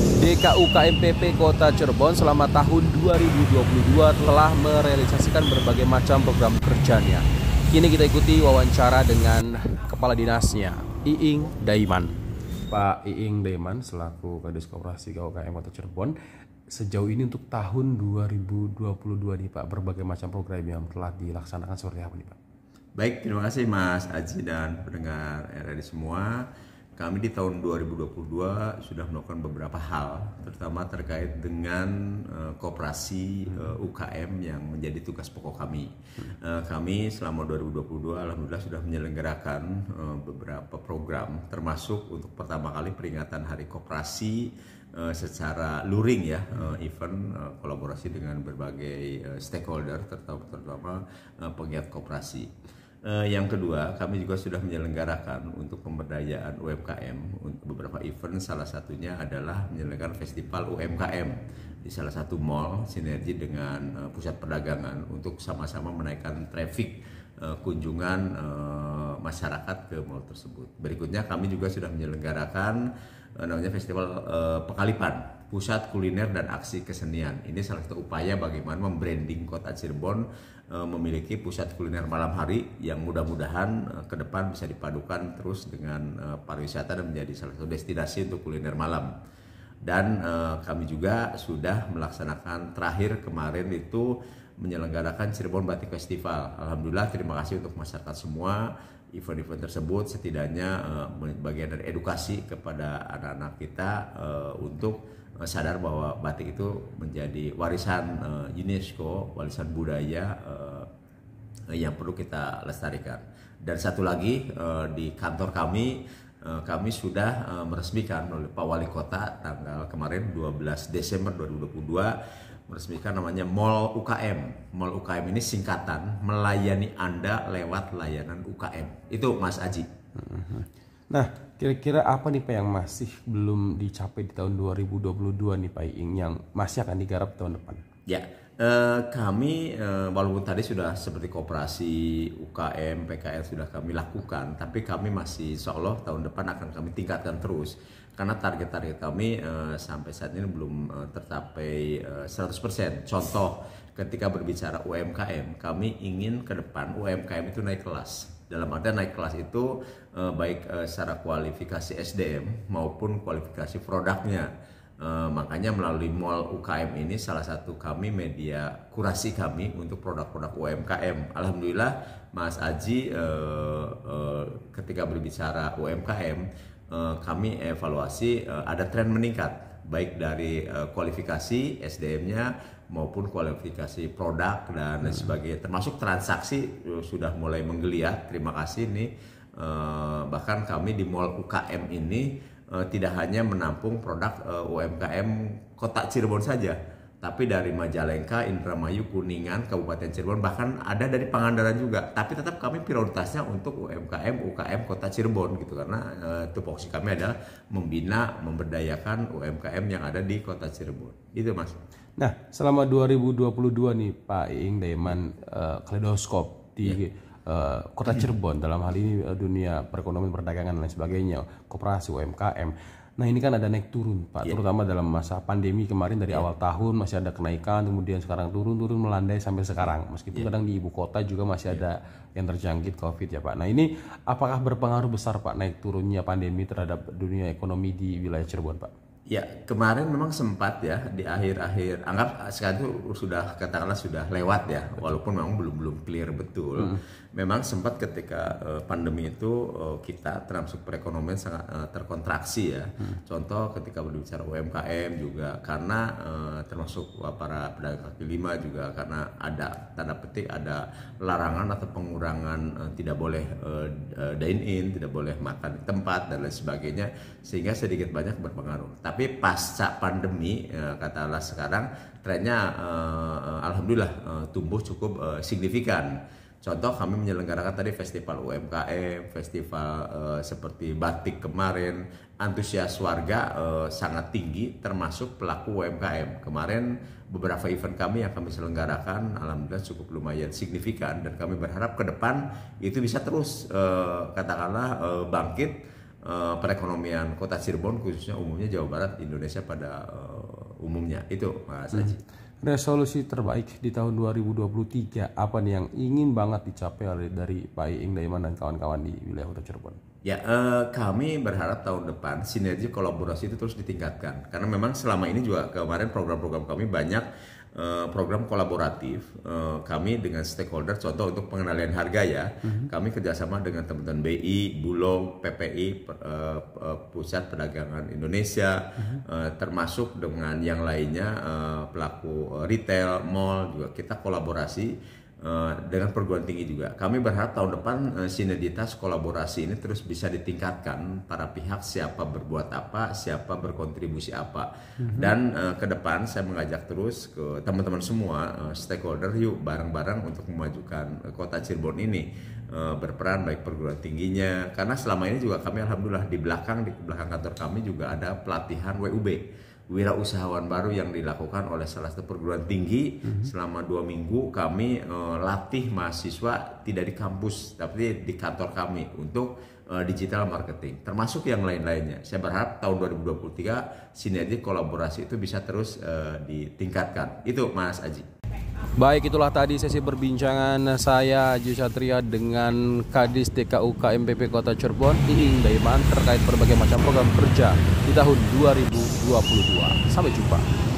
DKUKMPP Kota Cirebon selama tahun 2022 telah merealisasikan berbagai macam program kerjanya. Kini kita ikuti wawancara dengan Kepala Dinasnya, Iing Daiman. Pak Iing Daiman selaku Kadis Koperasi KUKM Kota Cirebon, sejauh ini untuk tahun 2022 nih Pak, berbagai macam program yang telah dilaksanakan seperti apa nih Pak? Baik, terima kasih Mas Aji dan pendengar RRI semua. Kami di tahun 2022 sudah melakukan beberapa hal, terutama terkait dengan koperasi UKM yang menjadi tugas pokok kami. Kami selama 2022 alhamdulillah sudah menyelenggarakan beberapa program, termasuk untuk pertama kali peringatan Hari Koperasi secara luring ya, event kolaborasi dengan berbagai stakeholder, terutama penggiat koperasi. Yang kedua, kami juga sudah menyelenggarakan untuk pemberdayaan UMKM untuk beberapa event, salah satunya adalah menyelenggarakan festival UMKM di salah satu mall sinergi dengan pusat perdagangan untuk sama-sama menaikkan traffic kunjungan masyarakat ke mall tersebut. Berikutnya kami juga sudah menyelenggarakan namanya Festival Pekalipan, Pusat Kuliner dan Aksi Kesenian. Ini salah satu upaya bagaimana membranding Kota Cirebon memiliki pusat kuliner malam hari yang mudah-mudahan ke depan bisa dipadukan terus dengan pariwisata dan menjadi salah satu destinasi untuk kuliner malam. Dan kami juga sudah melaksanakan terakhir kemarin itu menyelenggarakan Cirebon Batik Festival. Alhamdulillah, terima kasih untuk masyarakat semua. Event-event tersebut setidaknya bagian dari edukasi kepada anak-anak kita untuk sadar bahwa batik itu menjadi warisan UNESCO, warisan budaya yang perlu kita lestarikan. Dan satu lagi, di kantor kami sudah meresmikan oleh Pak Wali Kota tanggal kemarin 12 Desember 2022 meresmikan namanya Mall UKM. Mall UKM ini singkatan melayani Anda lewat layanan UKM. Itu Mas Aji. Nah, kira-kira apa nih Pak yang masih belum dicapai di tahun 2022 nih Pak Iing yang masih akan digarap tahun depan? Ya, kami walaupun tadi sudah seperti koperasi UKM, PKL sudah kami lakukan, tapi kami masih insya Allah tahun depan akan kami tingkatkan terus. Karena target-target kami sampai saat ini belum tercapai 100%. Contoh, ketika berbicara UMKM, kami ingin ke depan UMKM itu naik kelas. Dalam arti naik kelas itu baik secara kualifikasi SDM maupun kualifikasi produknya. Makanya melalui Mall UKM ini salah satu kami media kurasi kami untuk produk-produk UMKM. Alhamdulillah Mas Aji, ketika berbicara UMKM kami evaluasi ada tren meningkat baik dari kualifikasi SDM-nya maupun kualifikasi produk dan sebagainya, termasuk transaksi sudah mulai menggeliat. Terima kasih nih, bahkan kami di Mall UKM ini tidak hanya menampung produk UMKM Kota Cirebon saja, tapi dari Majalengka, Indramayu, Kuningan, Kabupaten Cirebon, bahkan ada dari Pangandaran juga. Tapi tetap kami prioritasnya untuk UKM Kota Cirebon gitu, karena tupoksi kami adalah membina, memberdayakan UMKM yang ada di Kota Cirebon. Itu Mas. Nah, selama 2022 nih Pak Iing Daiman, kaleidoskop di Kota Cirebon dalam hal ini dunia perekonomian, perdagangan dan lain sebagainya, koperasi UMKM. Nah, ini kan ada naik turun Pak, terutama dalam masa pandemi kemarin dari awal tahun masih ada kenaikan, kemudian sekarang turun melandai sampai sekarang. Meskipun kadang di ibu kota juga masih ada yang terjangkit COVID ya Pak. Nah, ini apakah berpengaruh besar Pak naik turunnya pandemi terhadap dunia ekonomi di wilayah Cirebon Pak? Ya, kemarin memang sempat ya di akhir-akhir, anggap sekarang itu sudah katakanlah sudah lewat ya, walaupun memang belum clear betul. Memang sempat ketika pandemi itu kita termasuk perekonomian sangat terkontraksi ya. Contoh ketika berbicara UMKM juga karena termasuk para pedagang kaki lima juga karena ada tanda petik ada larangan atau pengurangan tidak boleh dine in, tidak boleh makan di tempat dan lain sebagainya, sehingga sedikit banyak berpengaruh. Tapi pasca pandemi, katakanlah sekarang trennya alhamdulillah tumbuh cukup signifikan. Contoh kami menyelenggarakan tadi festival UMKM, festival seperti batik kemarin, antusias warga sangat tinggi termasuk pelaku UMKM. Kemarin beberapa event kami yang kami selenggarakan alhamdulillah cukup lumayan signifikan dan kami berharap ke depan itu bisa terus katakanlah bangkit perekonomian Kota Cirebon, khususnya umumnya Jawa Barat, Indonesia pada umumnya. Itu Mas Haji. Resolusi terbaik di tahun 2023 apa nih yang ingin banget dicapai dari Pak Iing Daiman dan kawan-kawan di wilayah Kota Cirebon? Ya, kami berharap tahun depan sinergi kolaborasi itu terus ditingkatkan. Karena memang selama ini juga kemarin program-program kami banyak program kolaboratif kami dengan stakeholder, contoh untuk pengendalian harga ya. Kami kerjasama dengan teman-teman BI, Bulog, PPI, Pusat Perdagangan Indonesia, termasuk dengan yang lainnya pelaku retail, mall juga kita kolaborasi. Dengan perguruan tinggi juga. Kami berharap tahun depan sinergitas kolaborasi ini terus bisa ditingkatkan, para pihak siapa berbuat apa, siapa berkontribusi apa. Dan ke depan saya mengajak terus ke teman-teman semua stakeholder, yuk bareng-bareng untuk memajukan Kota Cirebon ini, berperan baik perguruan tingginya, karena selama ini juga kami alhamdulillah di belakang kantor kami juga ada pelatihan WUB, wirausahawan baru, yang dilakukan oleh salah satu perguruan tinggi. Selama 2 minggu kami latih mahasiswa tidak di kampus tapi di kantor kami untuk digital marketing, termasuk yang lain-lainnya. Saya berharap tahun 2023 sinergi kolaborasi itu bisa terus ditingkatkan. Itu Mas Aji. Baik, itulah tadi sesi perbincangan saya Aji Satria dengan Kadis DKUK MPP Kota Cirebon Iing Daiman terkait berbagai macam program kerja di tahun 2022. Sampai jumpa.